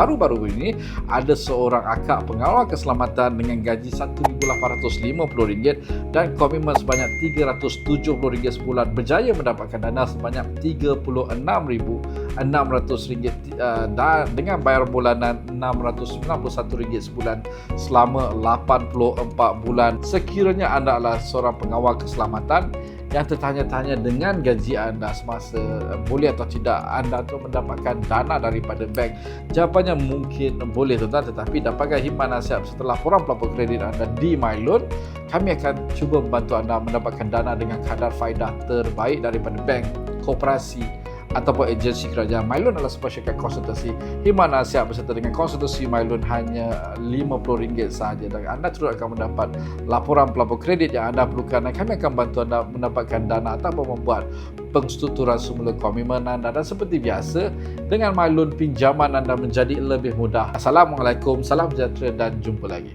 Baru-baru ini ada seorang akak pengawal keselamatan dengan gaji RM1,850 dan komitmen sebanyak RM370 sebulan berjaya mendapatkan dana sebanyak RM36,600 dengan bayar bulanan RM691 sebulan selama 84 bulan. Sekiranya anda adalah seorang pengawal keselamatan yang tertanya-tanya dengan gaji anda semasa boleh atau tidak anda untuk mendapatkan dana daripada bank, jawapannya mungkin boleh tuan-tuan, tetapi dapatkan khidmat nasihat setelah laporan pelapor kredit anda di MyLoan. Kami akan cuba membantu anda mendapatkan dana dengan kadar faedah terbaik daripada bank, koperasi ataupun agensi kerajaan. MyLoan adalah sebuah syarikat konsultasi. Khidmat nasihat berserta dengan konsultasi MyLoan hanya RM50 sahaja dan anda terus akan mendapat laporan pelapor kredit yang anda perlukan dan kami akan bantu anda mendapatkan dana ataupun membuat pengstrukturan semula komitmen anda. Dan seperti biasa, dengan MyLoan pinjaman anda menjadi lebih mudah. Assalamualaikum, salam sejahtera dan jumpa lagi.